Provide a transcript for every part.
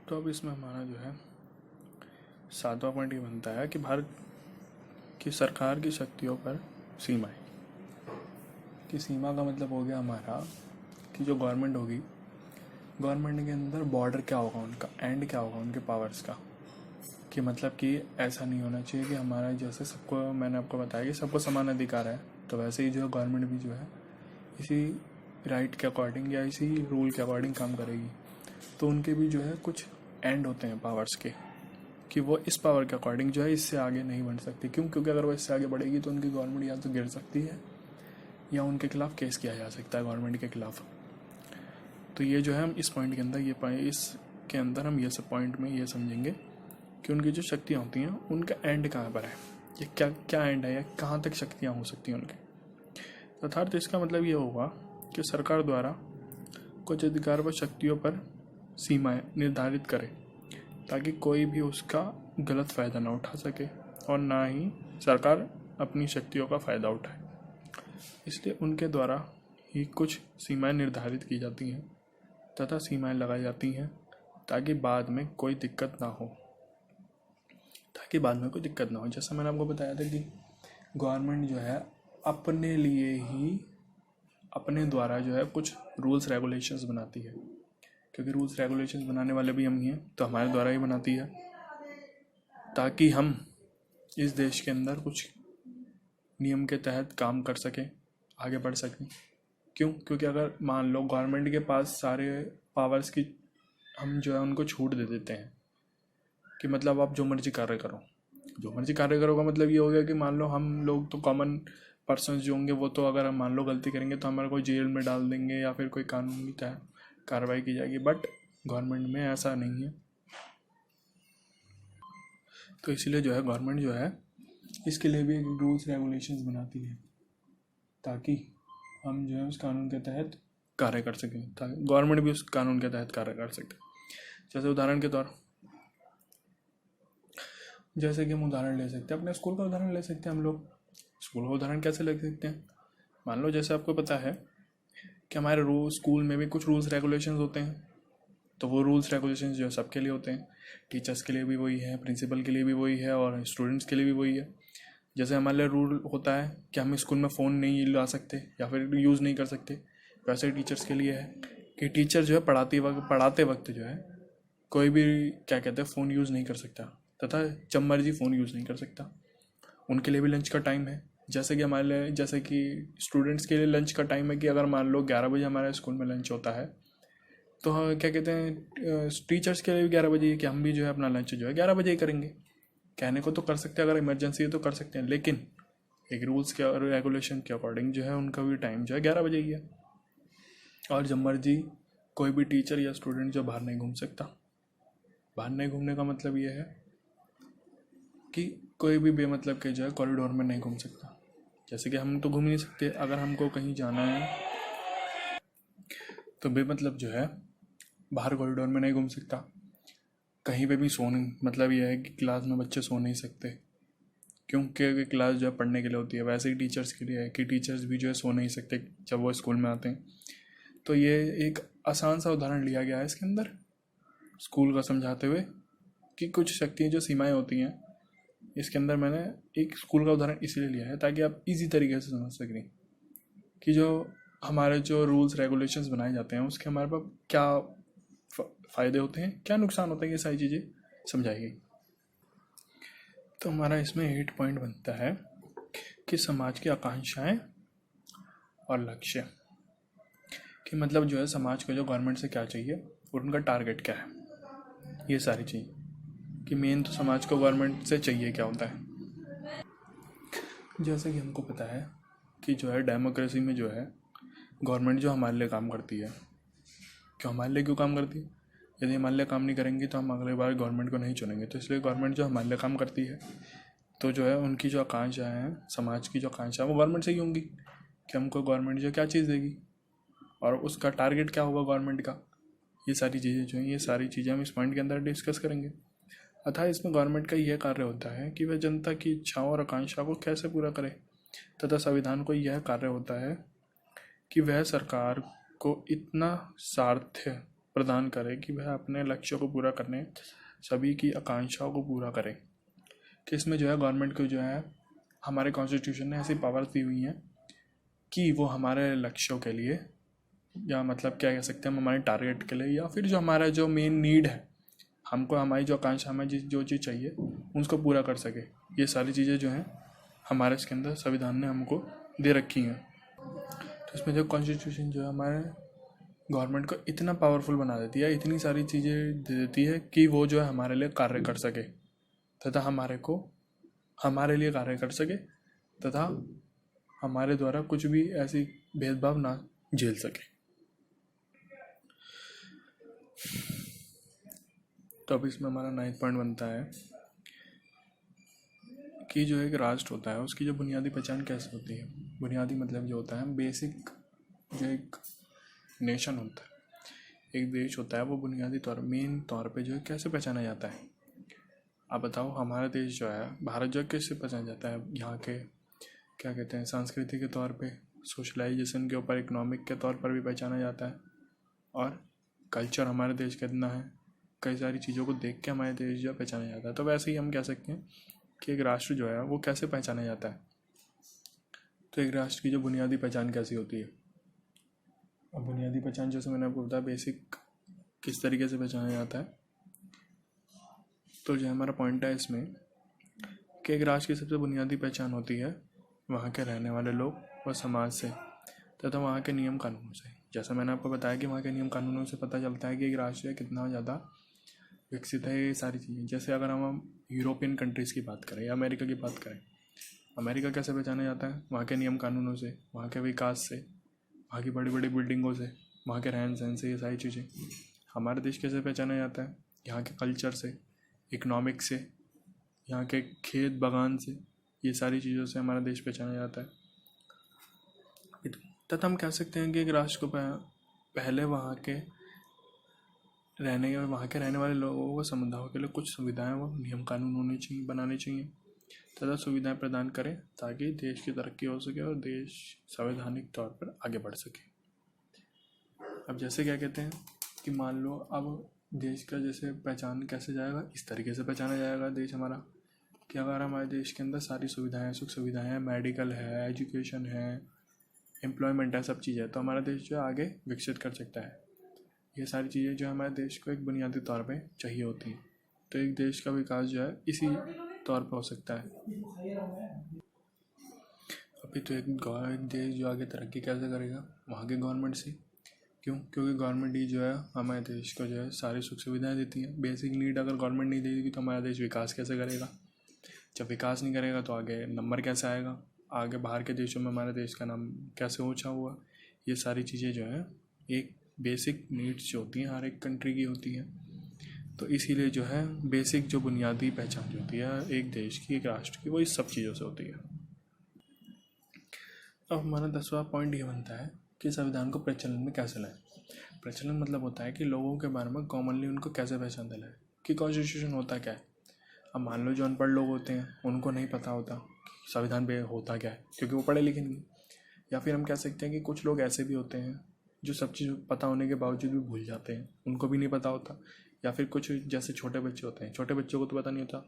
तो अब इसमें हमारा जो है 7वां पॉइंट ये बनता है कि भारत की सरकार की शक्तियों पर सीमाएं। कि सीमा का मतलब हो गया हमारा कि जो गवर्नमेंट होगी, गवर्नमेंट के अंदर बॉर्डर क्या होगा, उनका एंड क्या होगा उनके पावर्स का। कि मतलब कि ऐसा नहीं होना चाहिए कि हमारा जैसे सबको, मैंने आपको बताया कि सबको समान अधिकार है, तो वैसे ही जो है गवर्नमेंट भी जो है इसी राइट के अकॉर्डिंग या इसी रूल के अकॉर्डिंग काम करेगी। तो उनके भी जो है कुछ एंड होते हैं पावर्स के, कि वो इस पावर के अकॉर्डिंग जो है इससे आगे नहीं बढ़ सकती। क्यों? क्योंकि अगर वो इससे आगे बढ़ेगी तो उनकी गवर्नमेंट या तो गिर सकती है या उनके खिलाफ केस किया जा सकता है गवर्नमेंट के खिलाफ। तो ये जो है हम इस पॉइंट के अंदर इसके अंदर हम ये सब पॉइंट में ये समझेंगे कि उनकी जो शक्तियाँ होती हैं उनका एंड कहाँ पर है, ये क्या क्या एंड है या कहाँ तक शक्तियाँ हो सकती हैं उनके। अर्थात इसका मतलब ये होगा कि सरकार द्वारा कुछ अधिकार व शक्तियों पर सीमाएं निर्धारित करे ताकि कोई भी उसका गलत फ़ायदा ना उठा सके और ना ही सरकार अपनी शक्तियों का फ़ायदा उठाए। इसलिए उनके द्वारा ही कुछ सीमाएं निर्धारित की जाती हैं तथा सीमाएं लगाई जाती हैं ताकि बाद में कोई दिक्कत ना हो। जैसा मैंने आपको बताया था कि गवर्नमेंट जो है अपने लिए ही अपने द्वारा जो है कुछ रूल्स रेगुलेशंस बनाती है, क्योंकि रूल्स रेगुलेशंस बनाने वाले भी हम ही हैं, तो हमारे द्वारा ही बनाती है ताकि हम इस देश के अंदर कुछ नियम के तहत काम कर सकें, आगे बढ़ सकें। क्यों? क्योंकि अगर मान लो गवर्नमेंट के पास सारे पावर्स की हम जो है उनको छूट दे देते हैं कि मतलब आप जो मर्जी कार्य करो, जो मर्जी कार्य करो का मतलब ये हो गया कि मान लो हम लोग तो कॉमन पर्सन जो होंगे वो तो अगर हम मान लो गलती करेंगे तो हमारे को जेल में डाल देंगे या फिर कोई कानूनी कार्रवाई की जाएगी। बट गवर्नमेंट में ऐसा नहीं है। तो इसलिए जो है गवर्नमेंट जो है इसके लिए भी एक रूल्स रेगुलेशंस बनाती है ताकि हम जो है उस कानून के तहत कार्य कर सकें, ताकि गवर्नमेंट भी उस कानून के तहत कार्य कर सके। जैसे उदाहरण के तौर जैसे कि हम उदाहरण ले सकते हैं, अपने स्कूल का उदाहरण ले सकते हैं। हम लोग स्कूल का उदाहरण कैसे ले सकते हैं? मान लो जैसे आपको पता है कि हमारे स्कूल में भी कुछ रूल्स रेगुलेशंस होते हैं, तो वो रूल्स रेगुलेशंस जो है सबके लिए होते हैं। टीचर्स के लिए भी वही है, प्रिंसिपल के लिए भी वही है और स्टूडेंट्स के लिए भी वही है। जैसे हमारे लिए रूल होता है कि हम स्कूल में फ़ोन नहीं ला सकते या फिर यूज़ नहीं कर सकते, वैसे टीचर्स के लिए है कि टीचर जो है पढ़ाते वक्त जो है कोई भी क्या कहते हैं फ़ोन यूज़ नहीं कर सकता तथा जब मर्जी फ़ोन यूज़ नहीं कर सकता। उनके लिए भी लंच का टाइम है। जैसे कि हमारे लिए, जैसे कि स्टूडेंट्स के लिए लंच का टाइम है कि अगर मान लो 11 बजे हमारे स्कूल में लंच होता है तो हाँ क्या कहते हैं टीचर्स के लिए भी 11 बजे कि हम भी जो है अपना लंच जो है 11 बजे ही करेंगे। कहने को तो कर सकते हैं, अगर इमरजेंसी है तो कर सकते हैं, लेकिन एक रूल्स के और रेगुलेशन के अकॉर्डिंग जो है उनका भी टाइम जो है 11 बजे ही है। और जब मर्जी कोई भी टीचर या स्टूडेंट जो बाहर नहीं घूम सकता। बाहर नहीं घूमने का मतलब ये है कि कोई भी बेमतलब के जो है कॉरिडोर में नहीं घूम सकता। जैसे कि हम तो घूम ही नहीं सकते, अगर हमको कहीं जाना है तो बेमतलब जो है बाहर कॉरिडोर में नहीं घूम सकता। कहीं पे भी सो नहीं, मतलब ये है कि क्लास में बच्चे सो नहीं सकते, क्योंकि क्लास जो है पढ़ने के लिए होती है। वैसे ही टीचर्स के लिए है कि टीचर्स भी जो है सो नहीं सकते जब वो स्कूल में आते हैं। तो ये एक आसान सा उदाहरण लिया गया है इसके अंदर स्कूल का समझाते हुए कि कुछ शक्तियाँ जो सीमाएं होती हैं, इसके अंदर मैंने एक स्कूल का उदाहरण इसलिए लिया है ताकि आप इजी तरीके से समझ सकें कि जो हमारे जो रूल्स रेगुलेशंस बनाए जाते हैं उसके हमारे पास क्या फ़ायदे होते हैं, क्या नुकसान होता है, ये सारी चीज़ें समझाई गई। तो हमारा इसमें 8 पॉइंट बनता है कि समाज की आकांक्षाएं और लक्ष्य। कि मतलब जो है समाज को जो गवर्नमेंट से क्या चाहिए और उनका टारगेट क्या है, ये सारी चीज़ कि मेन तो समाज को गवर्नमेंट से चाहिए क्या होता है। जैसे कि हमको पता है कि जो है डेमोक्रेसी में जो है गवर्नमेंट जो हमारे लिए काम करती है, क्यों हमारे लिए क्यों काम करती है? यदि हमारे लिए काम नहीं करेंगी तो हम अगली बार गवर्नमेंट को नहीं चुनेंगे। तो इसलिए गवर्नमेंट जो हमारे लिए काम करती है, तो जो है उनकी जो आकांक्षाएँ हैं, समाज की जो आकांक्षा है वो गवर्नमेंट से ही होंगी कि हमको गवर्नमेंट जो क्या चीज़ देगी और उसका टारगेट क्या होगा गवर्नमेंट का। ये सारी चीज़ें जो हैं, ये सारी चीज़ें हम इस पॉइंट के अंदर डिस्कस करेंगे। अतः इसमें गवर्नमेंट का यह कार्य होता है कि वह जनता की इच्छाओं और आकांक्षा को कैसे पूरा करे, तथा संविधान को यह कार्य होता है कि वह सरकार को इतना सामर्थ्य प्रदान करे कि वह अपने लक्ष्यों को पूरा करने, सभी की आकांक्षाओं को पूरा करे। कि इसमें जो है गवर्नमेंट को जो है हमारे कॉन्स्टिट्यूशन ने ऐसी पावर्स दी हुई हैं कि वो हमारे लक्ष्यों के लिए, या मतलब क्या कह सकते हैं, हम हमारे टारगेट के लिए, या फिर जो हमारा जो मेन नीड है, हमको हमारी जो आकांक्षा, हमें जो चीज़ चाहिए उसको पूरा कर सके। ये सारी चीज़ें जो हैं हमारे इसके अंदर संविधान ने हमको दे रखी हैं। तो इसमें जो कॉन्स्टिट्यूशन जो है हमारे गवर्नमेंट को इतना पावरफुल बना देती है, इतनी सारी चीज़ें दे देती है कि वो जो है हमारे लिए कार्य कर सके, तथा हमारे लिए कार्य कर सके, तथा हमारे द्वारा कुछ भी ऐसी भेदभाव ना झेल सके। तो अब इसमें हमारा 9th पॉइंट बनता है कि जो एक राष्ट्र होता है उसकी जो बुनियादी पहचान कैसे होती है। बुनियादी मतलब जो होता है बेसिक, जो एक नेशन होता है, एक देश होता है, वो बुनियादी मेन तौर पे जो है कैसे पहचाना जाता है। आप बताओ, हमारा देश जो है भारत जो है कैसे पहचाना जाता है? यहाँ के क्या कहते हैं, संस्कृति के तौर पे, सोशलाइजेशन के ऊपर, इकोनॉमिक के तौर पर भी पहचाना जाता है, और कल्चर हमारे देश का इतना है, कई सारी चीज़ों को देख के हमारे देश जो है पहचाना जाता है। तो वैसे ही हम कह सकते हैं कि एक राष्ट्र जो है वो कैसे पहचाना जाता है। तो एक राष्ट्र की जो बुनियादी पहचान कैसी होती है। अब बुनियादी पहचान जैसे मैंने आपको बताया, बेसिक किस तरीके से पहचाना जाता है। तो जो हमारा पॉइंट है इसमें कि एक राष्ट्र की सबसे बुनियादी पहचान होती है वहाँ के रहने वाले लोग व समाज से, तथा वहाँ के नियम कानूनों से। जैसा मैंने आपको बताया कि वहाँ के नियम कानूनों से पता चलता है कि एक राष्ट्र कितना ज़्यादा विकसित है। ये सारी चीज़ें, जैसे अगर हम यूरोपियन कंट्रीज़ की बात करें या अमेरिका की बात करें, अमेरिका कैसे पहचाना जाता है? वहाँ के नियम कानूनों से, वहाँ के विकास से, वहाँ की बड़ी बड़ी बिल्डिंगों से, वहाँ के रहन सहन से, ये सारी चीज़ें। हमारे देश कैसे पहचाना जाता है? यहाँ के कल्चर से, इकोनॉमिक से, यहाँ के खेत बगान से, ये सारी चीज़ों से हमारा देश पहचाना जाता है। तथा हम कह सकते हैं कि एक राष्ट्र को पहले वहाँ के रहने वाले लोगों को, समुदायों के लिए कुछ सुविधाएं व नियम कानून बनाने चाहिए तथा सुविधाएं प्रदान करें, ताकि देश की तरक्की हो सके और देश संवैधानिक तौर पर आगे बढ़ सके। अब जैसे क्या कहते हैं कि मान लो अब देश का जैसे पहचान कैसे जाएगा, इस तरीके से पहचाना जाएगा देश हमारा कि अगर हमारे देश के अंदर सारी सुविधाएं, सुख सुविधाएं हैं, मेडिकल है, एजुकेशन है, एम्प्लॉयमेंट है, सब चीज़ें, तो हमारा देश जो है आगे विकसित कर सकता है। ये सारी चीज़ें जो हमारे देश को एक बुनियादी तौर पे चाहिए होती हैं। तो एक देश का विकास जो है इसी तौर पे हो सकता है। अभी तो एक देश जो आगे तरक्की कैसे करेगा, वहाँ के गवर्नमेंट से। क्यों? क्योंकि गवर्नमेंट ही जो है हमारे देश को जो है सारी सुख सुविधाएं देती है। बेसिक नीड अगर गवर्नमेंट नहीं देगी तो हमारा देश विकास कैसे करेगा? जब विकास नहीं करेगा तो आगे नंबर कैसे आएगा? आगे बाहर के देशों में हमारे देश का नाम कैसे ऊँचा हुआ? ये सारी चीज़ें जो है एक बेसिक नीड्स जो होती हैं हर एक कंट्री की होती हैं। तो इसीलिए जो है बेसिक जो बुनियादी पहचान जो होती है एक देश की, एक राष्ट्र की, वो इस सब चीज़ों से होती है। अब हमारा 10वां पॉइंट ये बनता है कि संविधान को प्रचलन में कैसे लाएं। प्रचलन मतलब होता है कि लोगों के बारे में कॉमनली उनको कैसे पहचान दिलाएं कि कॉन्स्टिट्यूशन होता क्या है। अब मान लो जो अनपढ़ लोग होते हैं उनको नहीं पता होता संविधान पे होता क्या है, क्योंकि वो पढ़े लिखे नहीं। या फिर हम कह सकते हैं कि कुछ लोग ऐसे भी होते हैं जो सब चीज़ पता होने के बावजूद भी भूल जाते हैं, उनको भी नहीं पता होता। या फिर कुछ जैसे छोटे बच्चे होते हैं, छोटे बच्चों को तो पता नहीं होता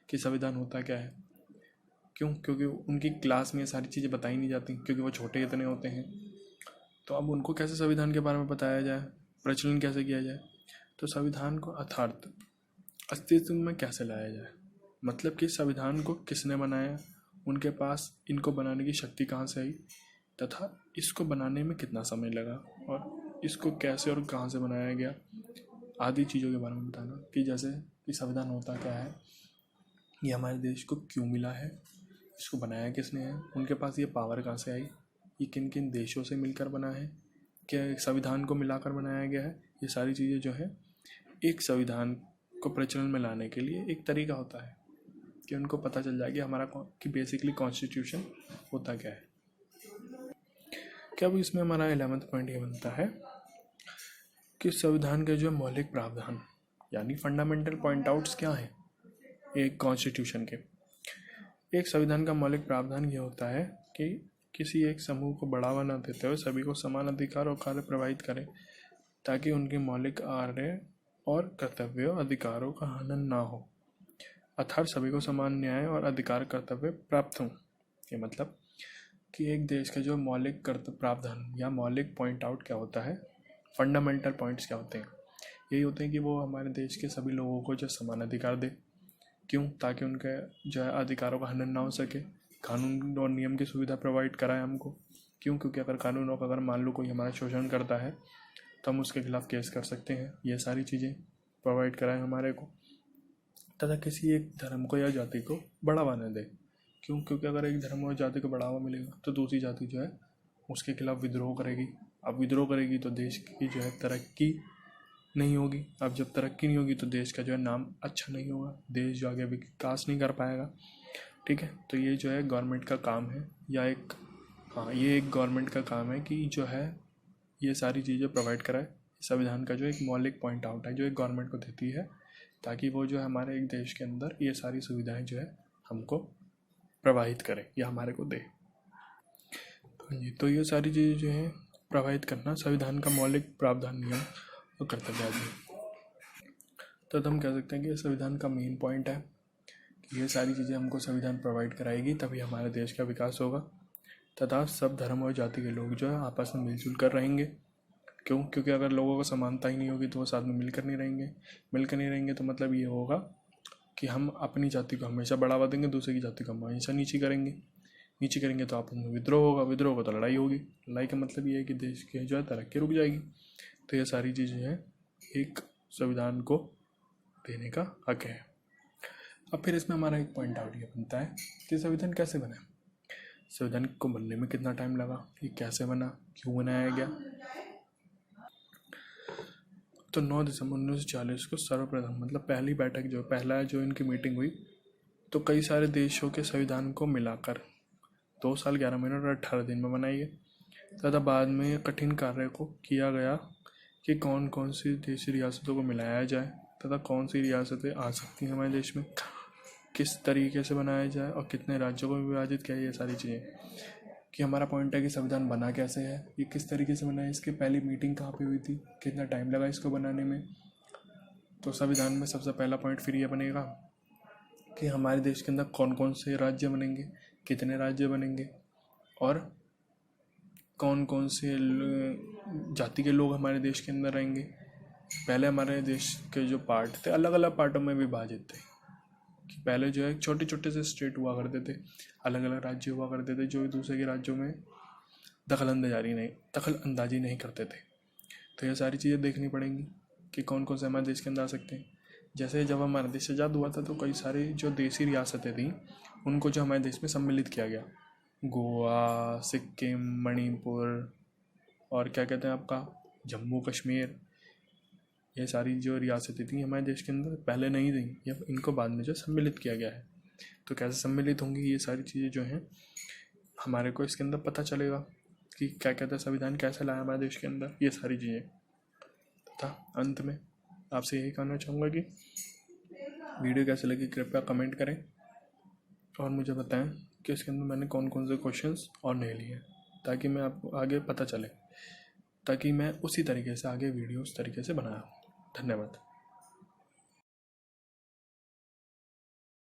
कि संविधान होता क्या है। क्यों? क्योंकि उनकी क्लास में सारी चीज़ें बताई नहीं जाती, क्योंकि वो छोटे इतने होते हैं। तो अब उनको कैसे संविधान के बारे में बताया जाए, प्रचलन कैसे किया जाए? तो संविधान को अस्तित्व में कैसे लाया जाए, मतलब कि संविधान को किसने बनाया, उनके पास इनको बनाने की शक्ति कहाँ से आई, तथा इसको बनाने में कितना समय लगा, और इसको कैसे और कहाँ से बनाया गया, आदि चीज़ों के बारे में बताना। कि जैसे कि संविधान होता क्या है, ये हमारे देश को क्यों मिला है, इसको बनाया किसने है, उनके पास ये पावर कहाँ से आई, ये किन किन देशों से मिलकर बना है, क्या संविधान को मिलाकर बनाया गया है। ये सारी चीज़ें जो है एक संविधान को प्रचलन में लाने के लिए एक तरीका होता है कि उनको पता चल जाए कि हमारा कि बेसिकली कॉन्स्टिट्यूशन होता क्या है। क्या अब इसमें हमारा 11वां पॉइंट ये बनता है कि संविधान के जो मौलिक प्रावधान यानी फंडामेंटल पॉइंट आउट्स क्या है एक कॉन्स्टिट्यूशन के। एक संविधान का मौलिक प्रावधान ये होता है कि किसी एक समूह को बढ़ावा न देते हुए सभी को समान अधिकार और कार्य प्रवाहित करें, ताकि उनके मौलिक कार्य और कर्तव्यों अधिकारों का हनन ना हो, अर्थात सभी को समान न्याय और अधिकार कर्तव्य प्राप्त हों। ये मतलब कि एक देश के जो मौलिक कर्तव्य प्रावधान या मौलिक पॉइंट आउट क्या होता है, फंडामेंटल पॉइंट्स क्या होते हैं, यही होते हैं कि वो हमारे देश के सभी लोगों को जो समान अधिकार दे। क्यों? ताकि उनके जो है अधिकारों का हनन ना हो सके, कानून और नियम की सुविधा प्रोवाइड कराए हमको। क्यों? क्योंकि अगर कानूनों का अगर मान लो कोई हमारा शोषण करता है तो हम उसके खिलाफ केस कर सकते हैं। ये सारी चीज़ें प्रोवाइड कराए हमारे को, तथा किसी एक धर्म को या जाति को बढ़ावा न दे। क्यों? क्योंकि अगर एक धर्म और जाति को बढ़ावा मिलेगा तो दूसरी जाति जो है उसके खिलाफ विद्रोह करेगी। अब विद्रोह करेगी तो देश की जो है तरक्की नहीं होगी। अब जब तरक्की नहीं होगी तो देश का जो है नाम अच्छा नहीं होगा, देश जो आगे विकास नहीं कर पाएगा। ठीक है, तो ये जो है गवर्नमेंट का काम है, या एक ये एक गवर्नमेंट का काम है कि जो है ये सारी चीज़ें प्रोवाइड कराए। संविधान का जो एक मौलिक पॉइंट आउट है जो एक गवर्नमेंट को देती है, ताकि वो जो है हमारे एक देश के अंदर ये सारी सुविधाएं जो है हमको प्रवाहित करे या हमारे को दे। जी, तो ये सारी चीज़ें जो है प्रवाहित करना संविधान का मौलिक प्रावधान, नियम और कर्तव्य है। तो हम कह सकते हैं कि ये संविधान का मेन पॉइंट है कि ये सारी चीज़ें हमको संविधान प्रोवाइड कराएगी, तभी हमारे देश का विकास होगा, तथा सब धर्म और जाति के लोग जो है आपस में मिलजुल कर रहेंगे। क्यों? क्योंकि अगर लोगों को समानता ही नहीं होगी तो वो साथ में मिलकर नहीं रहेंगे तो मतलब ये होगा कि हम अपनी जाति को हमेशा बढ़ावा देंगे, दूसरे की जाति को हम हमेशा नीची करेंगे तो आपस में विद्रोह होगा तो लड़ाई होगी। लड़ाई का मतलब ये है कि देश की जो है तरक्की रुक जाएगी। तो ये सारी चीज़ें हैं एक संविधान को देने का हक है। अब फिर इसमें हमारा एक पॉइंट आउट ये बनता है कि संविधान कैसे बना, संविधान को बनने में कितना टाइम लगा, ये कैसे बना, क्यों बनाया गया। तो 9 दिसंबर 1940 को सर्वप्रथम मतलब पहला जो इनकी मीटिंग हुई, तो कई सारे देशों के संविधान को मिलाकर 2 साल 11 महीने और 18 दिन में बनाई गई, तथा बाद में कठिन कार्य को किया गया कि कौन कौन सी देशी रियासतों को मिलाया जाए तथा कौन सी रियासतें आ सकती हैं हमारे देश में, किस तरीके से बनाया जाए और कितने राज्यों को विभाजित किया। ये सारी चीज़ें कि हमारा पॉइंट है कि संविधान बना कैसे है, ये किस तरीके से बना है, इसकी पहली मीटिंग कहाँ पे हुई थी, कितना टाइम लगा इसको बनाने में। तो संविधान में सबसे पहला पॉइंट फिर ये बनेगा कि हमारे देश के अंदर कौन कौन से राज्य बनेंगे, कितने राज्य बनेंगे और कौन कौन से जाति के लोग हमारे देश के अंदर रहेंगे। पहले हमारे देश के जो पार्ट थे अलग अलग पार्टों में विभाजित थे, कि पहले जो है छोटे छोटे से स्टेट हुआ करते थे, अलग अलग राज्य हुआ करते थे जो दूसरे के राज्यों में दखल अंदाजी नहीं करते थे। तो ये सारी चीज़ें देखनी पड़ेंगी कि कौन कौन से हमारे देश के अंदर आ सकते हैं। जैसे जब हमारा देश आज़ाद हुआ था तो कई सारी जो देसी रियासतें थीं उनको जो हमारे देश में सम्मिलित किया गया, गोवा, सिक्किम, मणिपुर और क्या कहते हैं आपका जम्मू कश्मीर, ये सारी जो रियासतें थी हमारे देश के अंदर पहले नहीं थी, या इनको बाद में जो सम्मिलित किया गया है। तो कैसे सम्मिलित होंगी ये सारी चीज़ें जो हैं हमारे को इसके अंदर पता चलेगा कि क्या कहते हैं संविधान कैसे लाया हमारे देश के अंदर, ये सारी चीज़ें। तथा अंत में आपसे यही कहना चाहूँगा कि वीडियो कैसे लगी कृपया कमेंट करें और मुझे बताएं कि इसके अंदर मैंने कौन कौन से क्वेश्चंस और नहीं लिए, ताकि मैं आपको आगे पता चले, ताकि मैं उसी तरीके से आगे वीडियो उस तरीके से बनाया। धन्यवाद।